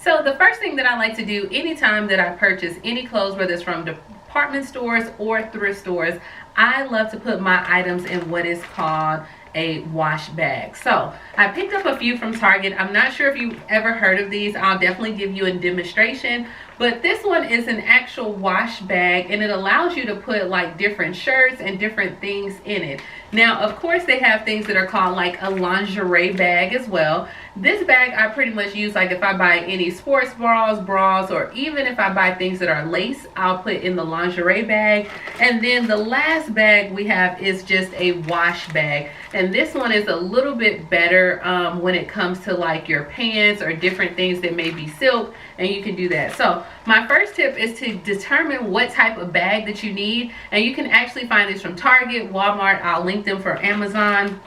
So the first thing that I like to do anytime that I purchase any clothes, whether it's from department stores or thrift stores, I love to put my items in what is called a wash bag. So I picked up a few from Target. I'm not sure if you've ever heard of these. I'll definitely give you a demonstration, but this one is an actual wash bag, and it allows you to put like different shirts and different things in it. Now, of course, they have things that are called like a lingerie bag as well. This bag I pretty much use like if I buy any sports bras, or even if I buy things that are lace, I'll put in the lingerie bag. And then the last bag we have is just a wash bag. And this one is a little bit better when it comes to like your pants or different things that may be silk, and you can do that. So my first tip is to determine what type of bag that you need, and you can actually find this from Target, Walmart. I'll link them for Amazon.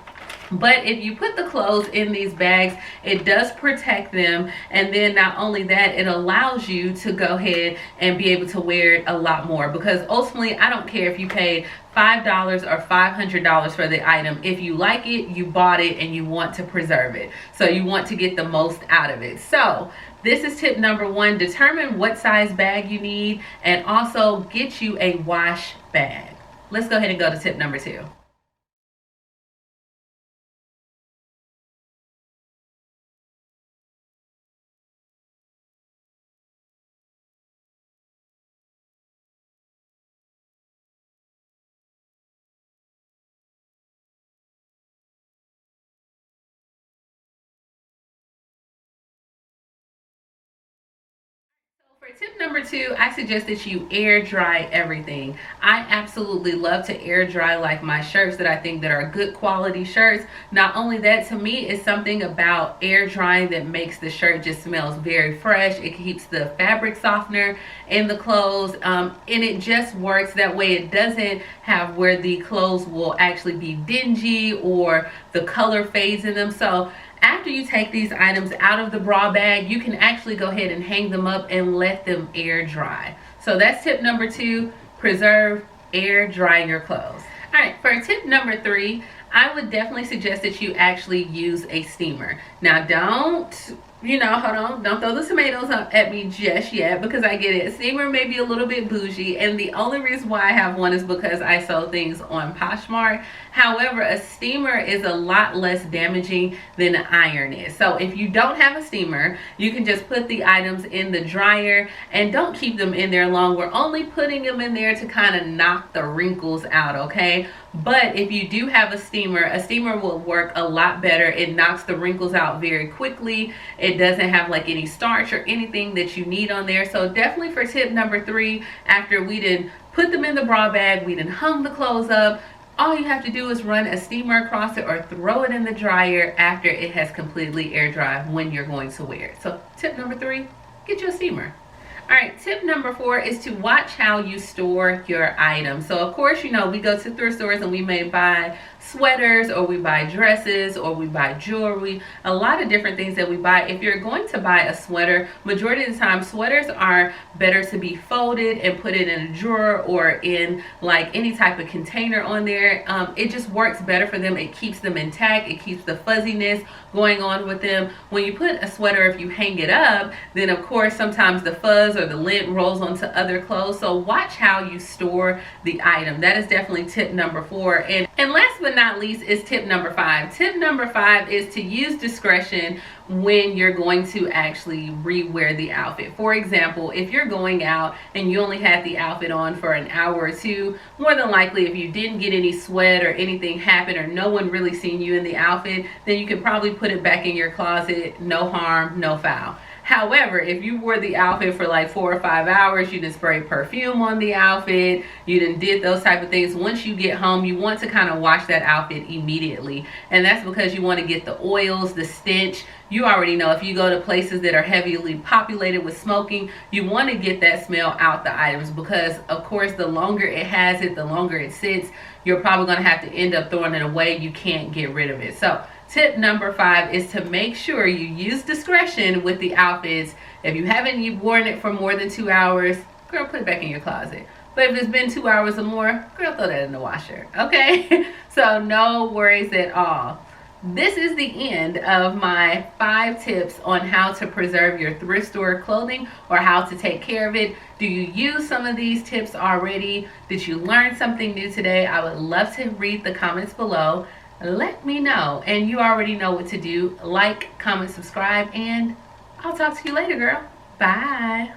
But if you put the clothes in these bags, it does protect them, and then not only that, it allows you to go ahead and be able to wear it a lot more, because ultimately I don't care if you paid $5 or $500 for the item. If you like it, you bought it, and you want to preserve it, so you want to get the most out of it. So this is tip number one: determine what size bag you need, and also get you a wash bag. Let's go ahead and go to tip number two. For tip number two, I suggest that you air dry everything. I absolutely love to air dry like my shirts that I think that are good quality shirts. Not only that, to me, it's something about air drying that makes the shirt just smells very fresh. It keeps the fabric softener in the clothes, and it just works that way. It doesn't have where the clothes will actually be dingy or the color fades in them. So after you take these items out of the bra bag, you can actually go ahead and hang them up and let them air dry. So that's tip number two: preserve, air dry your clothes. All right, for tip number three, I would definitely suggest that you actually use a steamer. Now don't, hold on, don't throw the tomatoes up at me just yet, because I get it. A steamer may be a little bit bougie, and the only reason why I have one is because I sell things on Poshmark. However, a steamer is a lot less damaging than an iron is. So if you don't have a steamer, you can just put the items in the dryer, and don't keep them in there long. We're only putting them in there to kind of knock the wrinkles out, okay? But if you do have a steamer will work a lot better. It knocks the wrinkles out very quickly. It doesn't have like any starch or anything that you need on there. So definitely for tip number three, after we did put them in the bra bag, we done hung the clothes up, all you have to do is run a steamer across it or throw it in the dryer after it has completely air dried when you're going to wear it. So tip number three, get you a steamer. All right, tip number four is to watch how you store your items. So of course, we go to thrift stores and we may buy sweaters, or we buy dresses, or we buy jewelry, a lot of different things that we buy. If you're going to buy a sweater, majority of the time sweaters are better to be folded and put it in a drawer or in like any type of container on there. It just works better for them. It keeps them intact. It keeps the fuzziness going on with them. When you put a sweater, if you hang it up, then of course sometimes the fuzz or the lint rolls onto other clothes. So watch how you store the item. That is definitely tip number four. And last but not least is tip number five. Tip number five is to use discretion when you're going to actually rewear the outfit. For example, if you're going out and you only had the outfit on for an hour or two, more than likely if you didn't get any sweat or anything happened or no one really seen you in the outfit, then you can probably put it back in your closet. No harm, no foul. However, if you wore the outfit for like 4 or 5 hours, you done sprayed perfume on the outfit, you done did those type of things, once you get home, you want to kind of wash that outfit immediately. And that's because you want to get the oils, the stench. You already know if you go to places that are heavily populated with smoking, you want to get that smell out the items, because of course the longer it has it, the longer it sits, you're probably going to have to end up throwing it away. You can't get rid of it. So tip number five is to make sure you use discretion with the outfits. If you haven't worn it for more than 2 hours, girl, put it back in your closet. But if it's been 2 hours or more, girl, throw that in the washer, okay? So no worries at all. this is the end of my 5 tips on how to preserve your thrift store clothing or how to take care of it. Do you use some of these tips already? Did you learn something new today? I would love to read the comments below. Let me know. And you already know what to do. Like, comment, subscribe, and I'll talk to you later, girl. Bye.